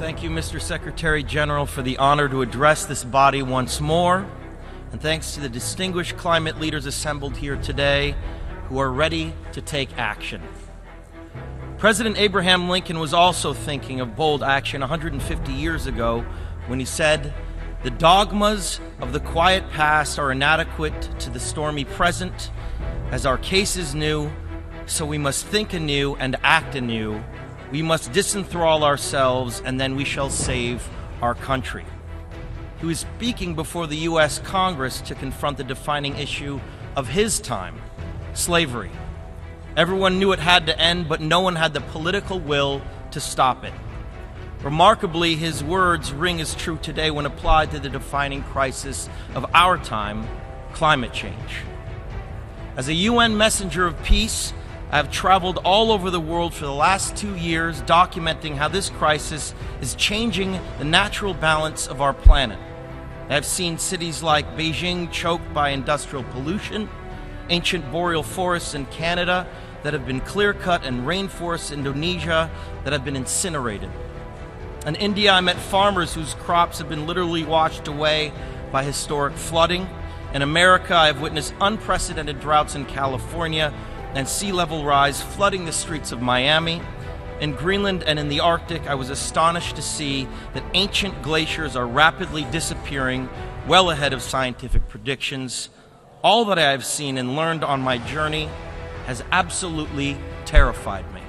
Thank you, Mr. Secretary General, for the honor to address this body once more. And thanks to the distinguished climate leaders assembled here today who are ready to take action. President Abraham Lincoln was also thinking of bold action 150 years ago when he said, "The dogmas of the quiet past are inadequate to the stormy present. As our case is new, so we must think anew and act anew. We must disenthrall ourselves, and then we shall save our country." He was speaking before the U.S. Congress to confront the defining issue of his time, slavery. Everyone knew it had to end, but no one had the political will to stop it. Remarkably, his words ring as true today when applied to the defining crisis of our time, climate change. As a UN messenger of peace, I have traveled all over the world for the last 2 years documenting how this crisis is changing the natural balance of our planet. I have seen cities like Beijing choked by industrial pollution, ancient boreal forests in Canada that have been clear-cut, and rainforests in Indonesia that have been incinerated. In India, I met farmers whose crops have been literally washed away by historic flooding. In America, I have witnessed unprecedented droughts in California and sea level rise flooding the streets of Miami. In Greenland and in the Arctic, I was astonished to see that ancient glaciers are rapidly disappearing, well ahead of scientific predictions. All that I have seen and learned on my journey has absolutely terrified me.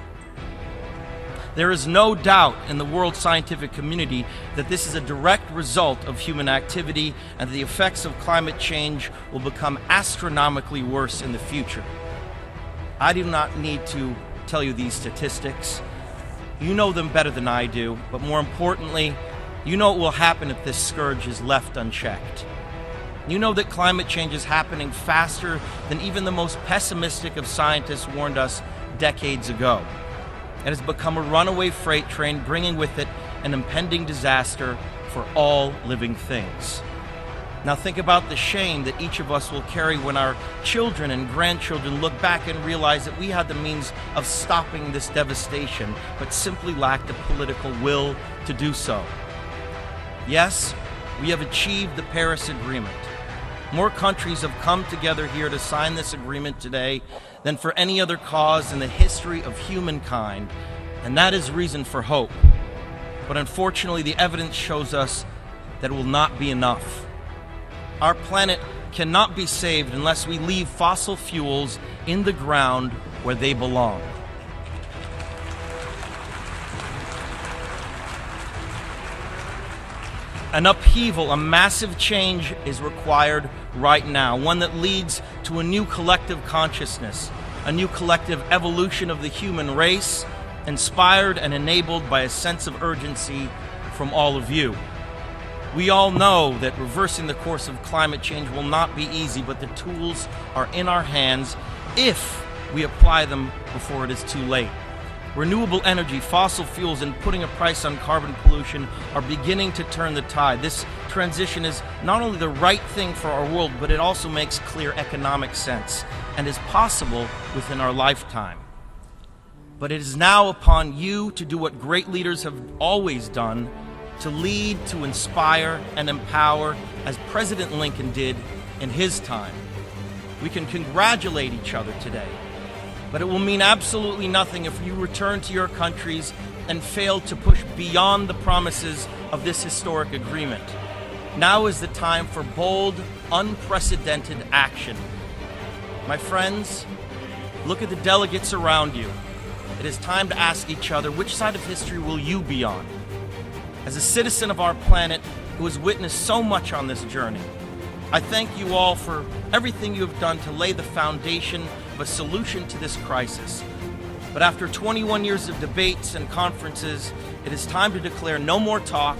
There is no doubt in the world scientific community that this is a direct result of human activity and the effects of climate change will become astronomically worse in the future. I do not need to tell you these statistics. You know them better than I do, but more importantly, you know what will happen if this scourge is left unchecked. You know that climate change is happening faster than even the most pessimistic of scientists warned us decades ago. It has become a runaway freight train, bringing with it an impending disaster for all living things. Now think about the shame that each of us will carry when our children and grandchildren look back and realize that we had the means of stopping this devastation, but simply lacked the political will to do so. Yes, we have achieved the Paris Agreement. More countries have come together here to sign this agreement today than for any other cause in the history of humankind, and that is reason for hope. But unfortunately, the evidence shows us that it will not be enough. Our planet cannot be saved unless we leave fossil fuels in the ground where they belong. An upheaval, a massive change is required right now, one that leads to a new collective consciousness, a new collective evolution of the human race, inspired and enabled by a sense of urgency from all of you. We all know that reversing the course of climate change will not be easy, but the tools are in our hands if we apply them before it is too late. Renewable energy, fossil fuels, and putting a price on carbon pollution are beginning to turn the tide. This transition is not only the right thing for our world, but it also makes clear economic sense and is possible within our lifetime. But it is now upon you to do what great leaders have always done, to lead, to inspire, and empower, as President Lincoln did in his time. We can congratulate each other today, but it will mean absolutely nothing if you return to your countries and fail to push beyond the promises of this historic agreement. Now is the time for bold, unprecedented action. My friends, look at the delegates around you. It is time to ask each other, which side of history will you be on? As a citizen of our planet who has witnessed so much on this journey, I thank you all for everything you have done to lay the foundation of a solution to this crisis. But after 21 years of debates and conferences, it is time to declare no more talk,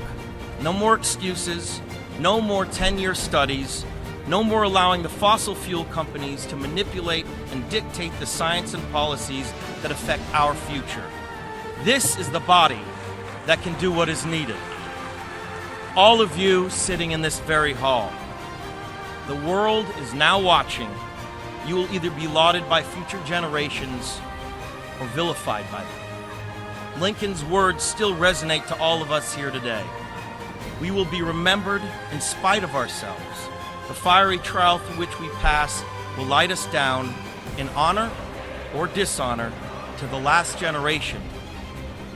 no more excuses, no more 10-year studies, no more allowing the fossil fuel companies to manipulate and dictate the science and policies that affect our future. This is the body that can do what is needed. All of you sitting in this very hall, the world is now watching. You will either be lauded by future generations or vilified by them. Lincoln's words still resonate to all of us here today. We will be remembered in spite of ourselves. The fiery trial through which we pass will light us down in honor or dishonor to the last generation.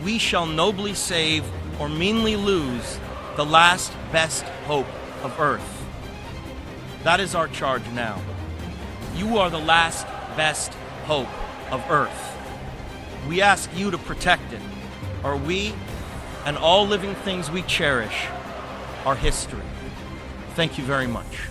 We shall nobly save or meanly lose the last best hope of earth. That is our charge now. You are the last best hope of earth. We ask you to protect it, or we and all living things we cherish are history. Thank you very much.